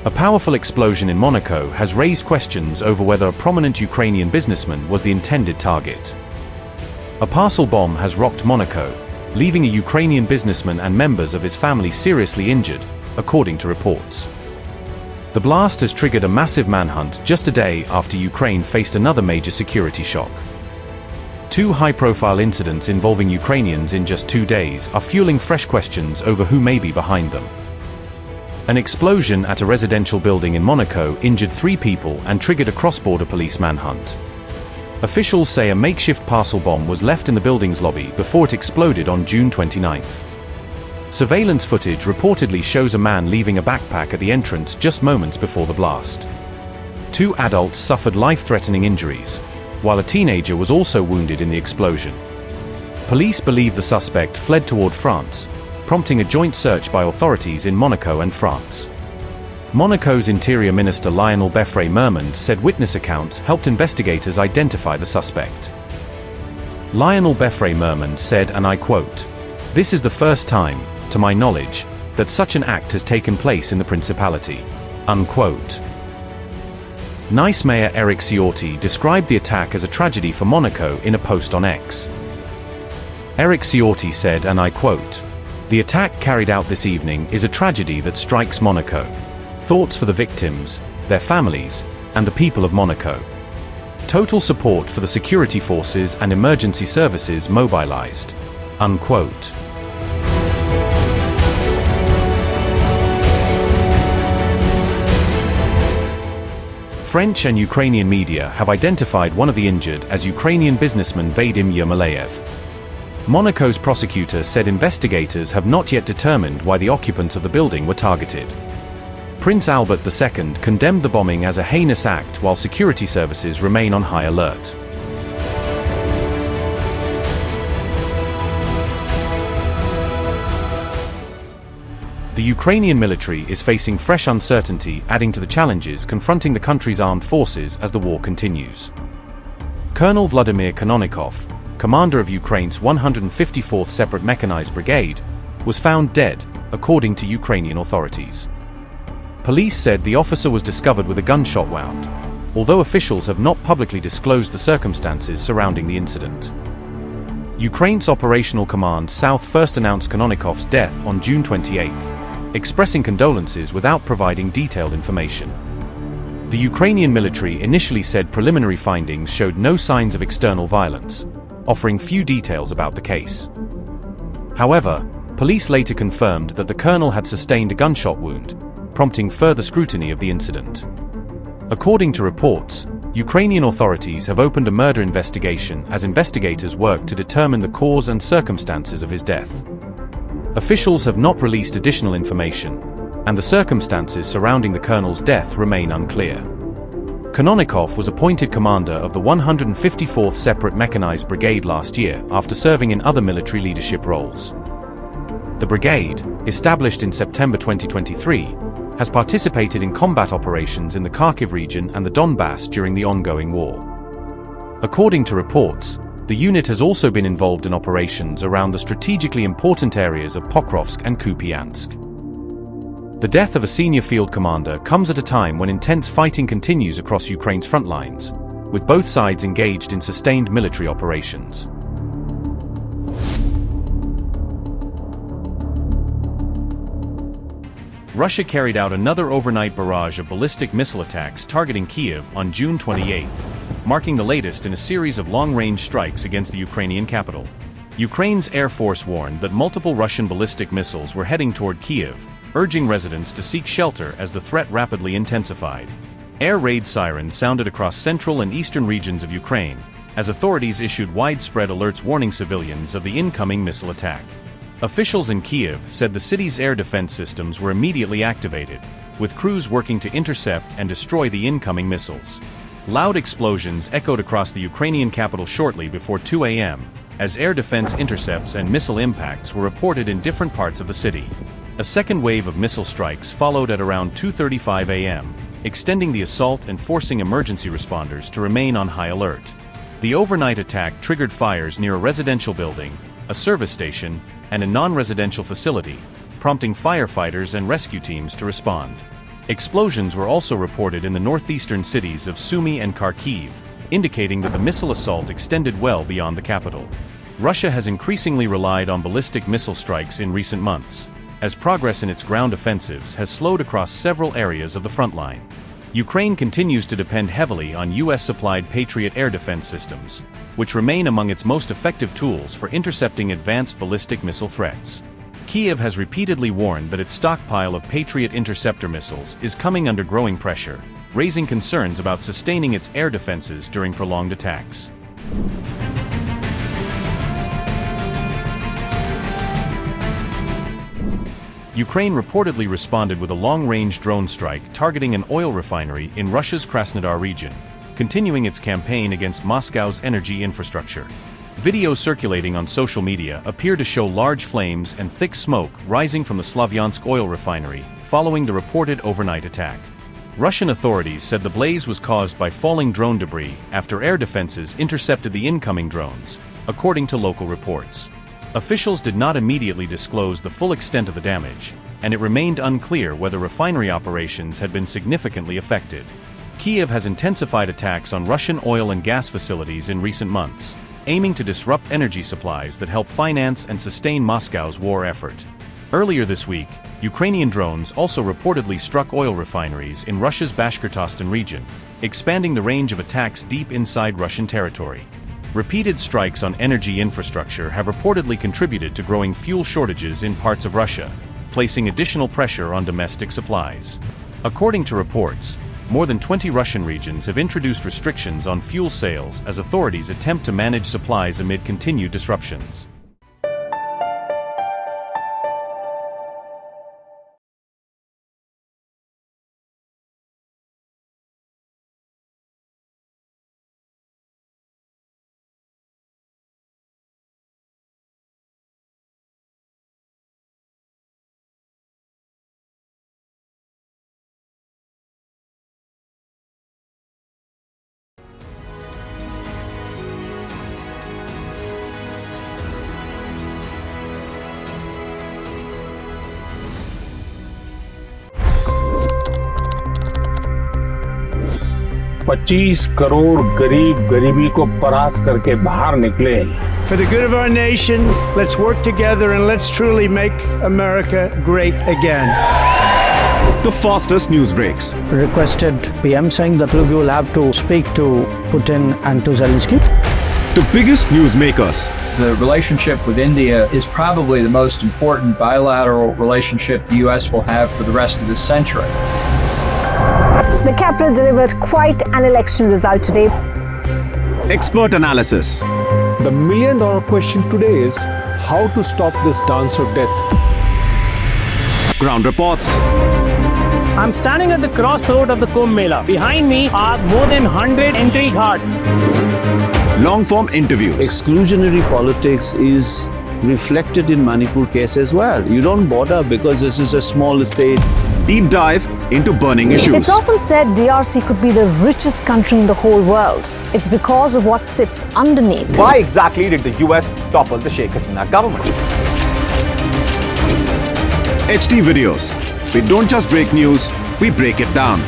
A powerful explosion in Monaco has raised questions over whether a prominent Ukrainian businessman was the intended target. A parcel bomb has rocked Monaco, leaving a Ukrainian businessman and members of his family seriously injured, according to reports. The blast has triggered a massive manhunt just a day after Ukraine faced another major security shock. Two high-profile incidents involving Ukrainians in just 2 days are fueling fresh questions over who may be behind them. An explosion at a residential building in Monaco injured 3 people and triggered a cross-border police manhunt. Officials say a makeshift parcel bomb was left in the building's lobby before it exploded on June 29. Surveillance footage reportedly shows a man leaving a backpack at the entrance just moments before the blast. 2 adults suffered life-threatening injuries, while a teenager was also wounded in the explosion. Police believe the suspect fled toward France, prompting a joint search by authorities in Monaco and France. Monaco's Interior Minister Lionel Beffrey-Mermond said witness accounts helped investigators identify the suspect. Lionel Beffrey-Mermond said, and I quote, "This is the first time, to my knowledge, that such an act has taken place in the Principality." Unquote. Nice Mayor Eric Ciotti described the attack as a tragedy for Monaco in a post on X. Eric Ciotti said, and I quote, "The attack carried out this evening is a tragedy that strikes Monaco. Thoughts for the victims, their families, and the people of Monaco. Total support for the security forces and emergency services mobilized." Unquote. French and Ukrainian media have identified one of the injured as Ukrainian businessman Vadym Yermolaiev. Monaco's prosecutor said investigators have not yet determined why the occupants of the building were targeted. Prince Albert II condemned the bombing as a heinous act while security services remain on high alert. The Ukrainian military is facing fresh uncertainty, adding to the challenges confronting the country's armed forces as the war continues. Colonel Vladimir Kononikov, commander of Ukraine's 154th Separate Mechanized Brigade, was found dead, according to Ukrainian authorities. Police said the officer was discovered with a gunshot wound, although officials have not publicly disclosed the circumstances surrounding the incident. Ukraine's Operational Command South first announced Kononikov's death on June 28, expressing condolences without providing detailed information. The Ukrainian military initially said preliminary findings showed no signs of external violence, offering few details about the case. However, police later confirmed that the colonel had sustained a gunshot wound, prompting further scrutiny of the incident. According to reports, Ukrainian authorities have opened a murder investigation as investigators work to determine the cause and circumstances of his death. Officials have not released additional information, and the circumstances surrounding the colonel's death remain unclear. Kononikov was appointed commander of the 154th Separate Mechanized Brigade last year after serving in other military leadership roles. The brigade, established in September 2023, has participated in combat operations in the Kharkiv region and the Donbass during the ongoing war. According to reports, the unit has also been involved in operations around the strategically important areas of Pokrovsk and Kupiansk. The death of a senior field commander comes at a time when intense fighting continues across Ukraine's front lines, with both sides engaged in sustained military operations. Russia carried out another overnight barrage of ballistic missile attacks targeting Kiev on June 28, marking the latest in a series of long-range strikes against the Ukrainian capital. Ukraine's Air Force warned that multiple Russian ballistic missiles were heading toward Kiev, urging residents to seek shelter as the threat rapidly intensified. Air raid sirens sounded across central and eastern regions of Ukraine, as authorities issued widespread alerts warning civilians of the incoming missile attack. Officials in Kiev said the city's air defense systems were immediately activated, with crews working to intercept and destroy the incoming missiles. Loud explosions echoed across the Ukrainian capital shortly before 2 a.m., as air defense intercepts and missile impacts were reported in different parts of the city. A second wave of missile strikes followed at around 2:35 a.m., extending the assault and forcing emergency responders to remain on high alert. The overnight attack triggered fires near a residential building, a service station, and a non-residential facility, prompting firefighters and rescue teams to respond. Explosions were also reported in the northeastern cities of Sumy and Kharkiv, indicating that the missile assault extended well beyond the capital. Russia has increasingly relied on ballistic missile strikes in recent months, as progress in its ground offensives has slowed across several areas of the front line. Ukraine continues to depend heavily on US-supplied Patriot air defense systems, which remain among its most effective tools for intercepting advanced ballistic missile threats. Kiev has repeatedly warned that its stockpile of Patriot interceptor missiles is coming under growing pressure, raising concerns about sustaining its air defenses during prolonged attacks. Ukraine reportedly responded with a long-range drone strike targeting an oil refinery in Russia's Krasnodar region, continuing its campaign against Moscow's energy infrastructure. Videos circulating on social media appear to show large flames and thick smoke rising from the Slavyansk oil refinery following the reported overnight attack. Russian authorities said the blaze was caused by falling drone debris after air defenses intercepted the incoming drones, according to local reports. Officials did not immediately disclose the full extent of the damage, and it remained unclear whether refinery operations had been significantly affected. Kiev has intensified attacks on Russian oil and gas facilities in recent months, aiming to disrupt energy supplies that help finance and sustain Moscow's war effort. Earlier this week, Ukrainian drones also reportedly struck oil refineries in Russia's Bashkortostan region, expanding the range of attacks deep inside Russian territory. Repeated strikes on energy infrastructure have reportedly contributed to growing fuel shortages in parts of Russia, placing additional pressure on domestic supplies. According to reports, more than 20 Russian regions have introduced restrictions on fuel sales as authorities attempt to manage supplies amid continued disruptions. $25 crore गरीब गरीबी को परास्त करके बाहर निकले। For the good of our nation, let's work together and let's truly make America great again. The fastest news breaks. Requested PM saying that look, you will have to speak to Putin and to Zelensky. The biggest news makers. The relationship with India is probably the most important bilateral relationship the US will have for the rest of this century. The capital delivered quite an election result today. Expert analysis. The million-dollar question today is how to stop this dance of death. Ground reports. I'm standing at the crossroad of the Kumbh Mela. Behind me are more than 100 entry ghats. Long-form interviews. Exclusionary politics is reflected in Manipur case as well. You don't bother because this is a small state. Deep dive into burning issues. It's often said DRC could be the richest country in the whole world. It's because of what sits underneath. Why exactly did the US topple the Sheikh Hasina government? HT videos. We don't just break news, we break it down.